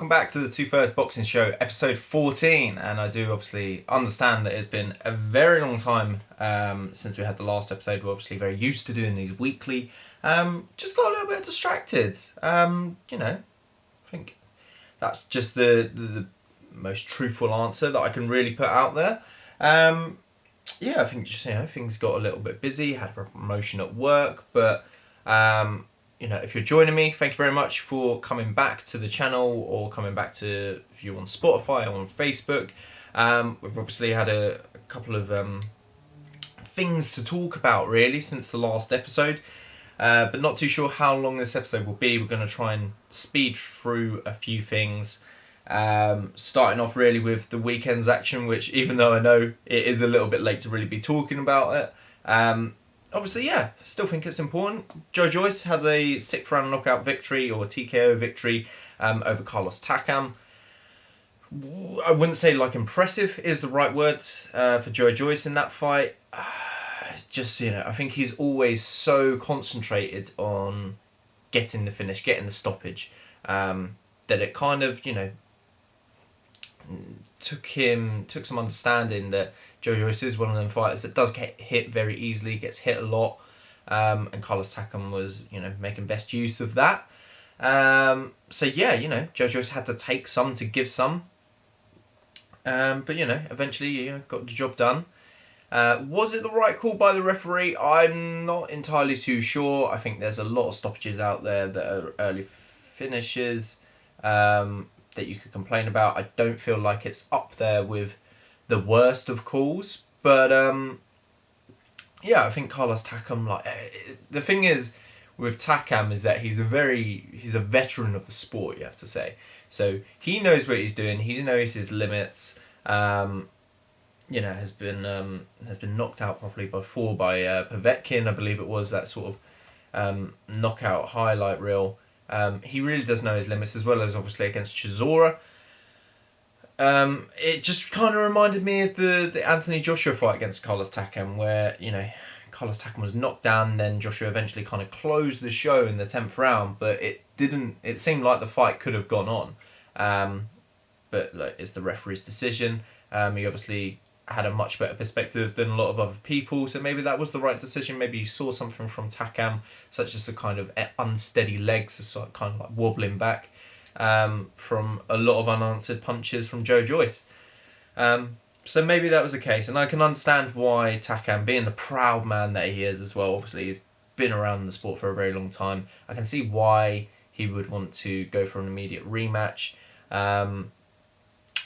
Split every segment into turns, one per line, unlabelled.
welcome back to the Two First Boxing Show, episode 14. And I do obviously understand that it's been a very long time since we had the last episode. We're obviously very used to doing these weekly. Just got a little bit distracted. I think that's just the most truthful answer that I can really put out there. I think just things got a little bit busy. Had a promotion at work, but if you're joining me, thank you very much for coming back to the channel or coming back to if you're on Spotify or on Facebook. We've obviously had a couple of things to talk about really since the last episode, but not too sure how long this episode will be. We're going to try and speed through a few things. Starting off really with the weekend's action, which even though I know it is a little bit late to really be talking about it, obviously, still think it's important. Joyce had a 6th round knockout victory, or TKO victory, over Carlos Takam. I wouldn't say impressive is the right word for Joyce in that fight. I think he's always so concentrated on getting the finish, getting the stoppage, that it kind of, took some understanding that Joyce is one of them fighters that does get hit very easily, gets hit a lot, and Carlos Takam was, making best use of that. Joyce had to take some to give some, but eventually, got the job done. Was it the right call by the referee? I'm not entirely too sure. I think there's a lot of stoppages out there that are early finishes that you could complain about. I don't feel like it's up there with the worst of calls, but I think Carlos Takam, the thing is with Takam is that he's a veteran of the sport, you have to say. So he knows what he's doing. He knows his limits. Has been knocked out probably before by Povetkin, I believe it was, that sort of knockout highlight reel. He really does know his limits, as well as obviously against CHISORA. It just kind of reminded me of the Anthony Joshua fight against Carlos Takam, where, Carlos Takam was knocked down, and then Joshua eventually kind of closed the show in the 10th round, but it seemed like the fight could have gone on. But it's the referee's decision. He obviously had a much better perspective than a lot of other people, so maybe that was the right decision. Maybe he saw something from Takam, such as the kind of unsteady legs, sort of kind of wobbling back from a lot of unanswered punches from Joyce. So maybe that was the case, and I can understand why Takam, being the proud man that he is as well, obviously he's been around the sport for a very long time, I can see why he would want to go for an immediate rematch.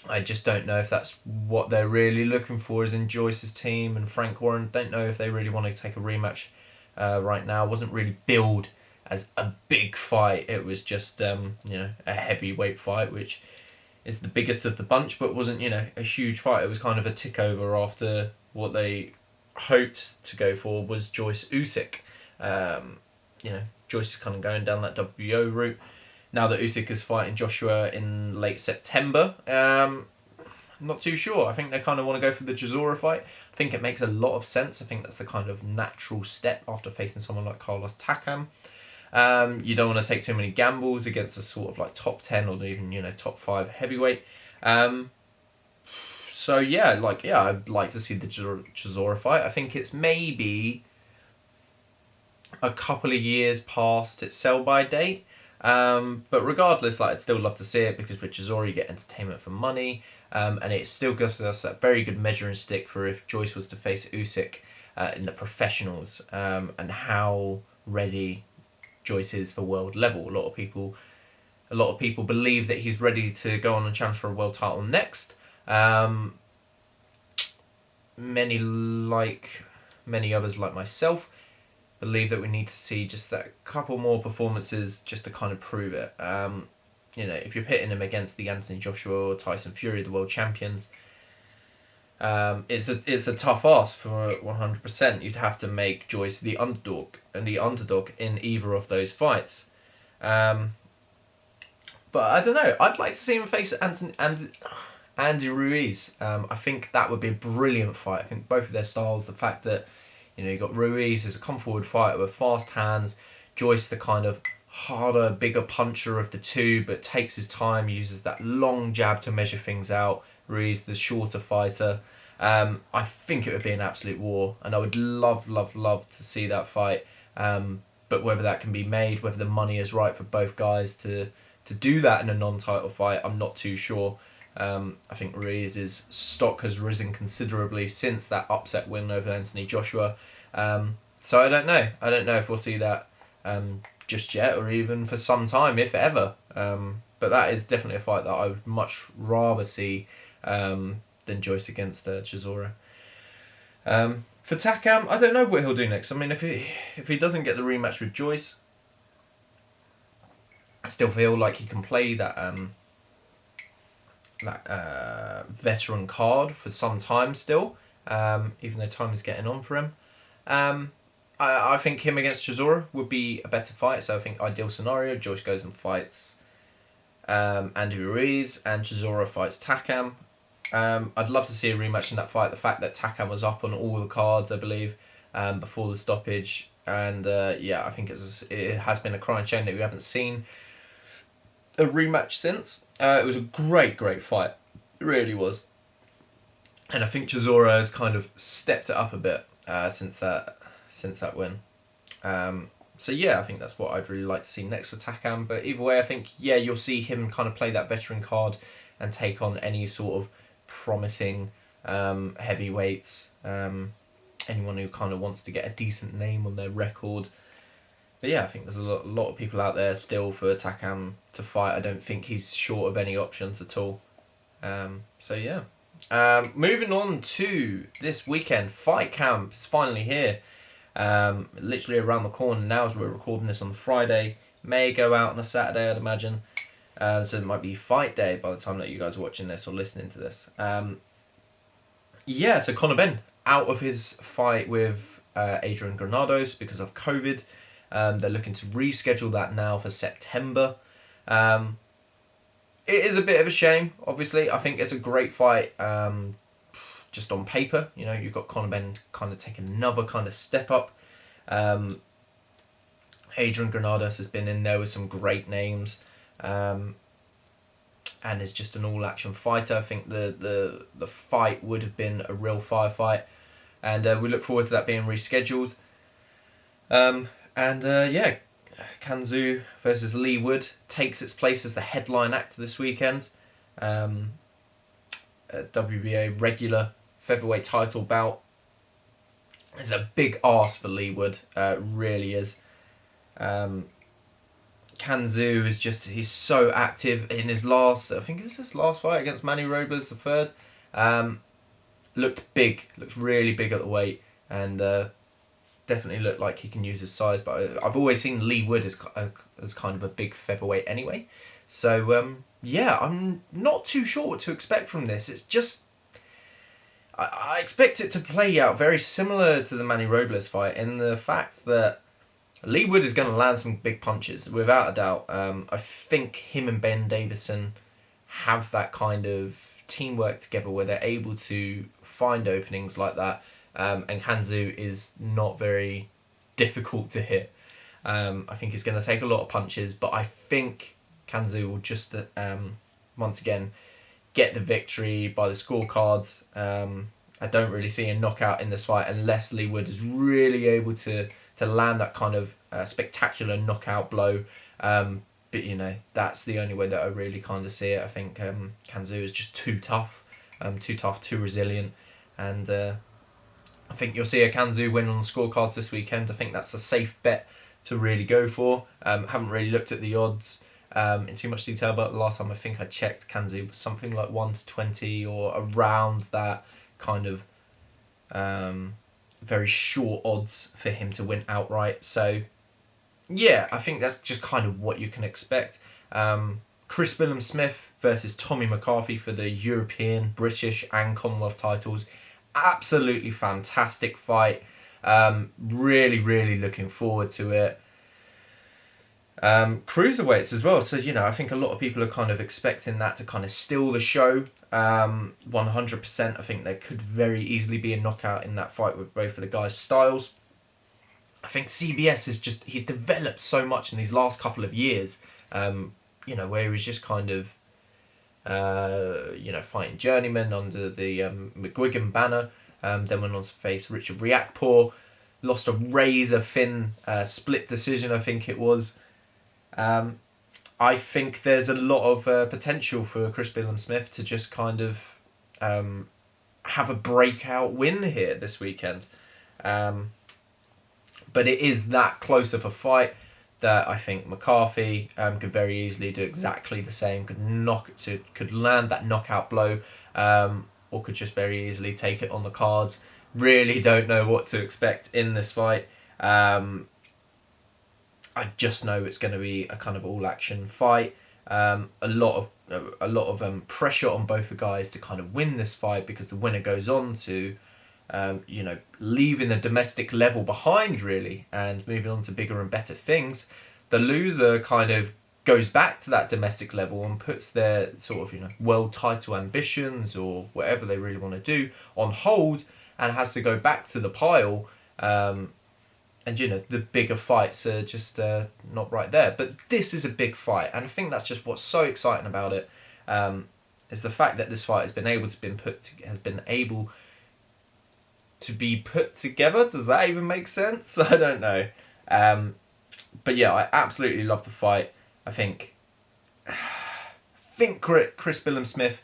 I just don't know if that's what they're really looking for, as in Joyce's team and Frank Warren. Don't know if they really want to take a rematch right now. It wasn't really billed as a big fight. It was just a heavyweight fight, which is the biggest of the bunch, but wasn't a huge fight. It was kind of a tick over after what they hoped to go for was Joyce Usyk. Joyce is kind of going down that WBO route. Now that Usyk is fighting Joshua in late September, not too sure. I think they kind of want to go for the CHISORA fight. I think it makes a lot of sense. I think that's the kind of natural step after facing someone like Carlos Takam. You don't want to take too many gambles against a sort of top 10 or even top 5 heavyweight. I'd like to see the CHISORA fight. I think it's maybe a couple of years past its sell-by date. But regardless, I'd still love to see it, because with CHISORA you get entertainment for money, and it still gives us a very good measuring stick for if Joyce was to face Usyk in the professionals, and how ready Joyce is for world level. A lot of people believe that he's ready to go on and challenge for a world title next. Many others like myself believe that we need to see just that couple more performances just to kind of prove it. If you're pitting him against the Anthony Joshua or Tyson Fury, the world champions, it's a tough ask for 100%. You'd have to make Joyce the underdog in either of those fights. But I don't know. I'd like to see him face Andy Ruiz. I think that would be a brilliant fight. I think both of their styles, the fact that you've got Ruiz as a come forward fighter with fast hands, Joyce the kind of harder, bigger puncher of the two, but takes his time, uses that long jab to measure things out. Ruiz, the shorter fighter. I think it would be an absolute war, and I would love to see that fight. But whether that can be made, whether the money is right for both guys to do that in a non-title fight, I'm not too sure. I think Ruiz's stock has risen considerably since that upset win over Anthony Joshua. So I don't know. I don't know if we'll see that just yet, or even for some time, if ever. But that is definitely a fight that I would much rather see than Joyce against CHISORA. For Takam, I don't know what he'll do next. I mean, if he doesn't get the rematch with Joyce, I still feel like he can play that veteran card for some time still, even though time is getting on for him. I think him against CHISORA would be a better fight. So I think ideal scenario, Joyce goes and fights Andy Ruiz, and CHISORA fights Takam. I'd love to see a rematch in that fight. The fact that Takam was up on all the cards, I believe, before the stoppage, and I think it has been a crying shame that we haven't seen a rematch since. It was a great fight, it really was, and I think CHISORA has kind of stepped it up a bit since that win. So I think that's what I'd really like to see next for Takam. But either way, I think you'll see him kind of play that veteran card and take on any sort of promising heavyweights, anyone who kind of wants to get a decent name on their record. But I think there's a lot of people out there still for Takam to fight. I don't think he's short of any options at all. Moving on to this weekend, Fight Camp is finally here. Literally around the corner now as we're recording this on the Friday. May go out on a Saturday, I'd imagine. So it might be fight day by the time that you guys are watching this or listening to this. So Conor Benn out of his fight with Adrien Granados because of COVID. They're looking to reschedule that now for September. It is a bit of a shame, obviously. I think it's a great fight just on paper. You've got Conor Benn kind of taking another kind of step up. Adrien Granados has been in there with some great names. And is just an all-action fighter. I think the fight would have been a real firefight, and we look forward to that being rescheduled. Kanzu versus Lee Wood takes its place as the headline act this weekend. WBA regular featherweight title bout. It's a big ask for Lee Wood, really is. Kanzu is he's so active in his last, I think it was his last fight against Manny Robles the third. Looked really big at the weight, and definitely looked like he can use his size. But I've always seen Lee Wood as kind of a big featherweight anyway. So I'm not too sure what to expect from this. It's just I expect it to play out very similar to the Manny Robles fight in the fact that Lee Wood is going to land some big punches, without a doubt. I think him and Ben Davison have that kind of teamwork together where they're able to find openings like that. And Kanzu is not very difficult to hit. I think he's going to take a lot of punches, but I think Kanzu will just, once again, get the victory by the scorecards. I don't really see a knockout in this fight unless Lee Wood is really able to land that kind of spectacular knockout blow. But that's the only way that I really kind of see it. I think Kanzu is just too tough, too resilient, and I think you'll see a Kanzu win on the scorecards this weekend. I think that's a safe bet to really go for. Haven't really looked at the odds in too much detail, but the last time I think I checked, Kanzu was something like 1-20 or around that kind of very short odds for him to win outright. So I think that's just kind of what you can expect. Chris Billum-Smith versus Tommy McCarthy for the European, British and Commonwealth titles. Absolutely fantastic fight. Really looking forward to it. Cruiserweights as well. So, I think a lot of people are kind of expecting that to kind of steal the show. 100%. I think there could very easily be a knockout in that fight with both of the guys' styles. I think CBS he's developed so much in these last couple of years, where he was just kind of, fighting journeyman under the McGuigan banner, then went on to face Richard Riakporhe, lost a razor thin split decision, I think it was. I think there's a lot of potential for Chris Billam-Smith to just kind of have a breakout win here this weekend. But it is that close of a fight that I think McCarthy could very easily do exactly the same, could land that knockout blow, or could just very easily take it on the cards. Really don't know what to expect in this fight. I just know it's going to be a kind of all-action fight. A lot of pressure on both the guys to kind of win this fight, because the winner goes on to, leaving the domestic level behind really and moving on to bigger and better things. The loser kind of goes back to that domestic level and puts their sort of world title ambitions or whatever they really want to do on hold, and has to go back to the pile. And the bigger fights are just not right there. But this is a big fight, and I think that's just what's so exciting about it, is the fact that this fight has been able to be put together. Does that even make sense? I don't know. But yeah, I absolutely love the fight. I think Chris Billam-Smith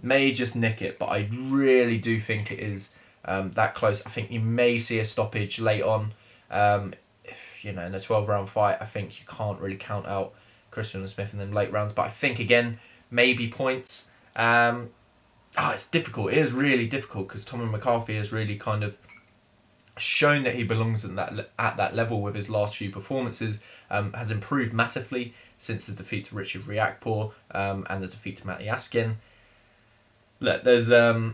may just nick it, but I really do think it is that close. I think you may see a stoppage late on. In a 12-round fight, I think you can't really count out Chris Billam-Smith in them late rounds. But I think, again, maybe points. It's difficult. It is really difficult, because Tommy McCarthy has really kind of shown that he belongs at that level with his last few performances. Has improved massively since the defeat to Richard Riakporhe and the defeat to Matty Askin. Look, there's it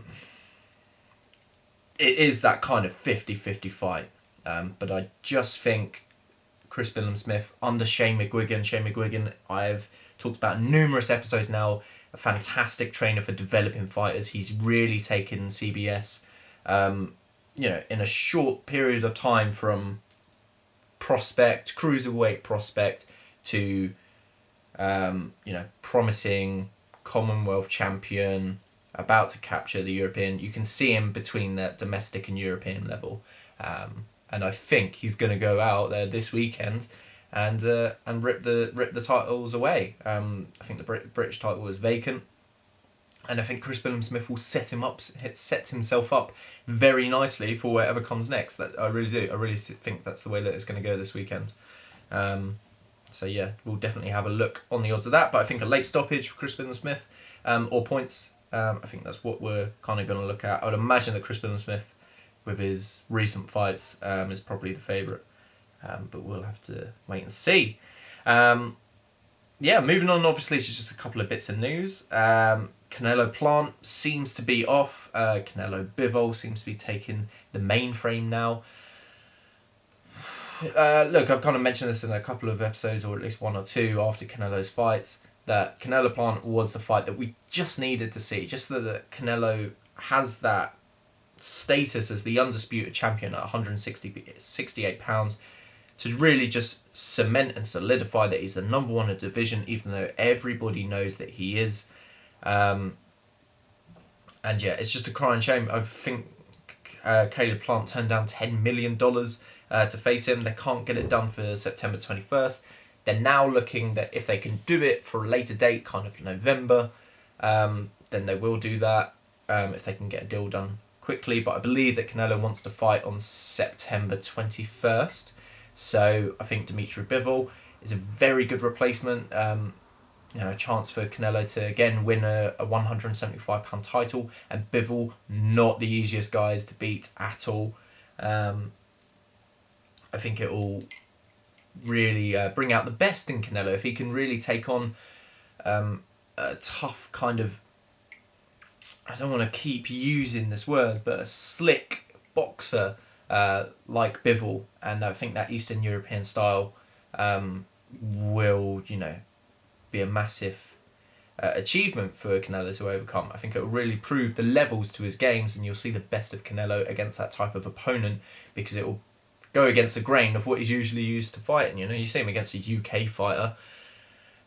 is that kind of 50-50 fight. But I just think Chris Billam-Smith under Shane McGuigan, I've talked about numerous episodes now, a fantastic trainer for developing fighters. He's really taken CBS, in a short period of time from prospect, cruiserweight prospect, to, promising Commonwealth champion, about to capture the European. You can see him between that domestic and European level. And I think he's going to go out there this weekend and rip the titles away. I think the British title is vacant, and I think Chris Billam-Smith will set himself up very nicely for whatever comes next. That I really do. I really think that's the way that it's going to go this weekend. So yeah, we'll definitely have a look on the odds of that. But I think a late stoppage for Chris Billam-Smith, or points. I think that's what we're kind of going to look at. I would imagine that Chris Billam-Smith, with his recent fights, is probably the favourite. But we'll have to wait and see. Moving on, obviously, to just a couple of bits of news. CANELO-PLANT seems to be off. Canelo Bivol seems to be taking the mainframe now. Look, I've kind of mentioned this in a couple of episodes, or at least one or two after Canelo's fights, that CANELO-PLANT was the fight that we just needed to see. Just so that Canelo has that status as the undisputed champion at 168 pounds, to really just cement and solidify that he's the number one in the division, even though everybody knows that he is. And yeah, it's just a crying shame. I think CANELO-PLANT turned down $10 million to face him. They can't get it done for September 21st. They're now looking that if they can do it for a later date, kind of November, then they will do that, if they can get a deal done quickly. But I believe that Canelo wants to fight on September 21st. So I think Dimitri Bivol is a very good replacement. A chance for Canelo to again win a 175-pound title, and Bivol, not the easiest guys to beat at all. I think it will really bring out the best in Canelo if he can really take on a tough kind of, I don't want to keep using this word, but a slick boxer like Bivol. And I think that Eastern European style will, be a massive achievement for Canelo to overcome. I think it will really prove the levels to his games, and you'll see the best of Canelo against that type of opponent, because it will go against the grain of what he's usually used to fighting. You know, you see him against a UK fighter,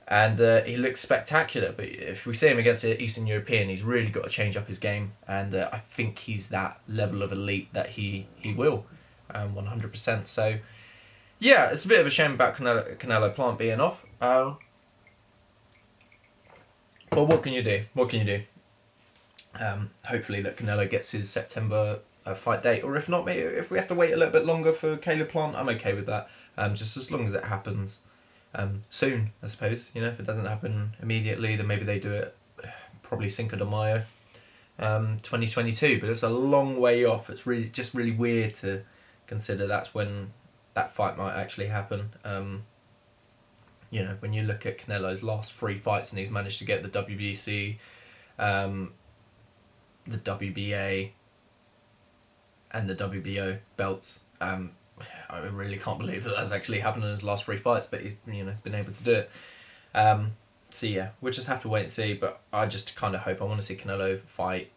and he looks spectacular. But if we see him against an Eastern European, he's really got to change up his game. And I think he's that level of elite that he will, 100%. So, yeah, it's a bit of a shame about Canelo-Plant being off. But what can you do? What can you do? Hopefully that Canelo gets his September fight date, or if not, maybe if we have to wait a little bit longer for Caleb-Plant, I'm okay with that. Just as long as it happens soon, I suppose. You know, if it doesn't happen immediately, then maybe they do it probably Cinco de Mayo, 2022. But it's a long way off. It's really weird to consider that's when that fight might actually happen. You know, when you look at Canelo's last 3 fights and he's managed to get the WBC, the WBA, and the WBO belts. I really can't believe that that's actually happened in his last 3 fights, but he's been able to do it. So yeah, we'll just have to wait and see. But I just kind of hope, I want to see Canelo fight,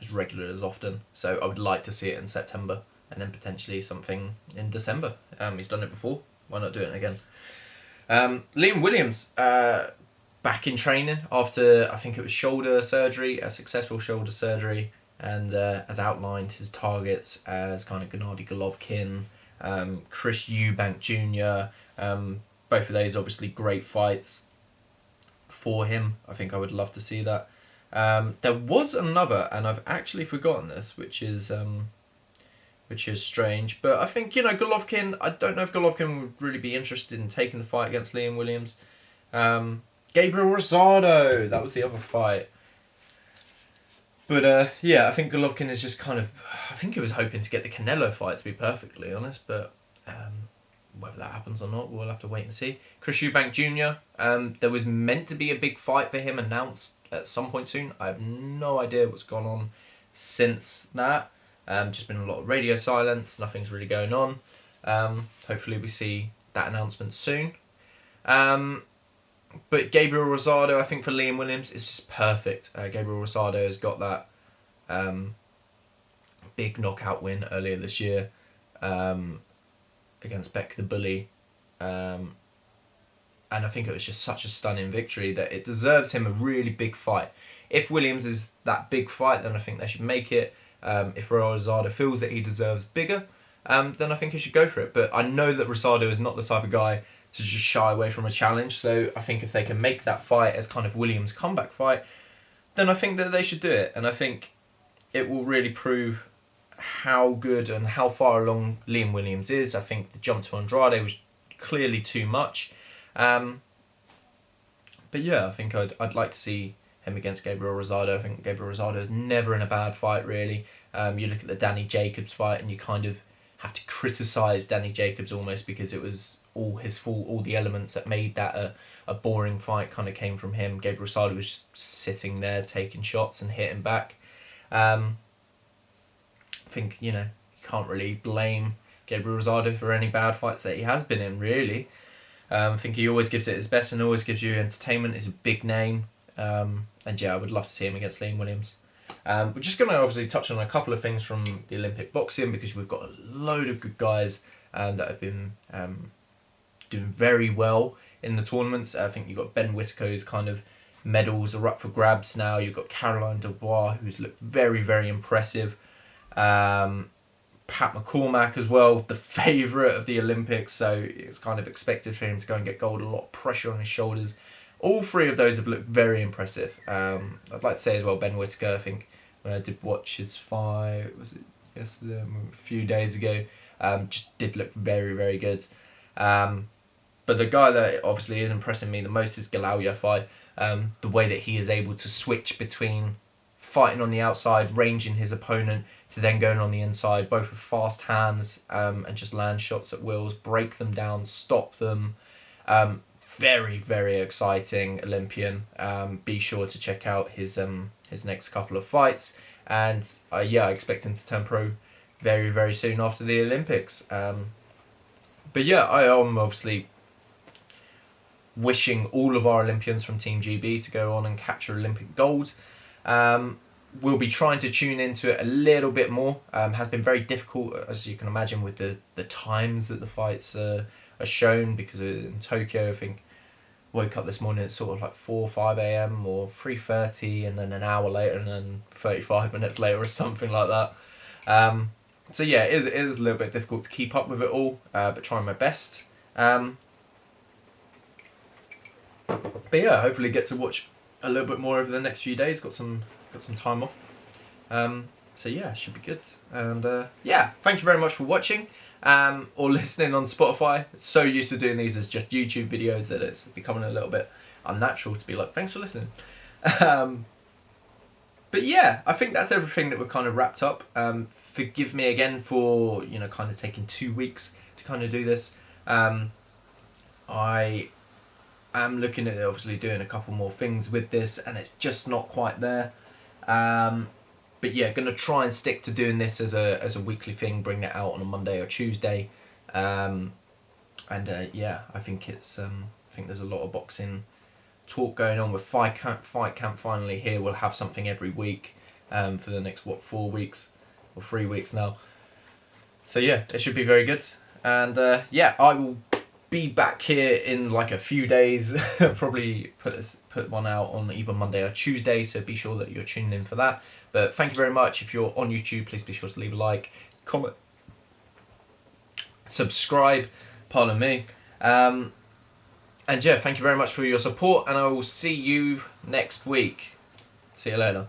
as regular as often. So I would like to see it in September, and then potentially something in December. He's done it before. Why not do it again? Liam Williams, back in training after, I think it was shoulder surgery, a successful shoulder surgery, and has outlined his targets as kind of Gennady Golovkin, Chris Eubank Jr. Both of those obviously great fights for him. I think I would love to see that. There was another, and I've actually forgotten this, which is strange. But I think, Golovkin, I don't know if Golovkin would really be interested in taking the fight against Liam Williams. Gabriel Rosado, that was the other fight. But yeah, I think Golovkin is just kind of, I think he was hoping to get the Canelo fight, to be perfectly honest. But whether that happens or not, we'll have to wait and see. Chris Eubank Jr., there was meant to be a big fight for him announced at some point soon. I have no idea what's gone on since that. Just been a lot of radio silence. Nothing's really going on. Hopefully we see that announcement soon. But Gabriel Rosado, I think for Liam Williams, is just perfect. Gabriel Rosado has got that big knockout win earlier this year against Beck the Bully. And I think it was just such a stunning victory that it deserves him a really big fight. If Williams is that big fight, then I think they should make it. If Rosado feels that he deserves bigger, then I think he should go for it. But I know that Rosado is not the type of guy to just shy away from a challenge. So I think if they can make that fight as kind of Williams' comeback fight, then I think that they should do it. And I think it will really prove how good and how far along Liam Williams is. I think the jump to Andrade was clearly too much. But yeah, I think I'd like to see him against Gabriel Rosado. I think Gabriel Rosado is never in a bad fight, really. You look at the Danny Jacobs fight and you kind of have to criticise Danny Jacobs almost because it was all his fault. All the elements that made that a boring fight kind of came from him. Gabriel Rosado was just sitting there taking shots and hitting back. I think, you can't really blame Gabriel Rosado for any bad fights that he has been in, really. I think he always gives it his best and always gives you entertainment. He's a big name. And yeah, I would love to see him against Liam Williams. We're just going to obviously touch on a couple of things from the Olympic boxing because we've got a load of good guys that have been doing very well in the tournaments. I think you've got Ben Whitaker's kind of medals are up for grabs now. You've got Caroline Dubois, who's looked very, very impressive. Pat McCormack as well, the favourite of the Olympics, so it's kind of expected for him to go and get gold. A lot of pressure on his shoulders. All 3 of those have looked very impressive. I'd like to say as well, Ben Whitaker, I think when I did watch his fight, was it yesterday, a few days ago, just did look very, very good. But the guy that obviously is impressing me the most is Galal Yafai. The way that he is able to switch between fighting on the outside, ranging his opponent, to then going on the inside, both with fast hands and just land shots at wills, break them down, stop them. Very, very exciting Olympian. Be sure to check out his next couple of fights. And yeah, I expect him to turn pro very, very soon after the Olympics. But yeah, I am obviously wishing all of our Olympians from Team GB to go on and capture Olympic gold. we'll be trying to tune into it a little bit more. Has been very difficult, as you can imagine, with the times that the fights are shown, because in Tokyo, I think, woke up this morning at sort of like 4 or 5 a.m. or 3:30, and then an hour later, and then 35 minutes later, or something like that. So yeah, it is a little bit difficult to keep up with it all, but trying my best. But yeah, hopefully get to watch a little bit more over the next few days. Got some time off. So yeah, should be good. And yeah, thank you very much for watching. Or listening on Spotify. So used to doing these as just YouTube videos that it's becoming a little bit unnatural to be like, thanks for listening. But yeah, I think that's everything that we're kind of wrapped up. Forgive me again for, kind of taking 2 weeks to kind of do this. I am looking at obviously doing a couple more things with this, and it's just not quite there. But yeah, going to try and stick to doing this as a weekly thing, bring it out on a Monday or Tuesday. Yeah, I think it's I think there's a lot of boxing talk going on with Fight Camp finally here. We'll have something every week for the next 4 weeks or 3 weeks now. So yeah, it should be very good. And yeah, I will be back here in like a few days. Probably put one out on either Monday or Tuesday, so be sure that you're tuned in for that. But thank you very much. If you're on YouTube, please be sure to leave a like, comment, subscribe, pardon me. And yeah, thank you very much for your support, and I will see you next week. See you later.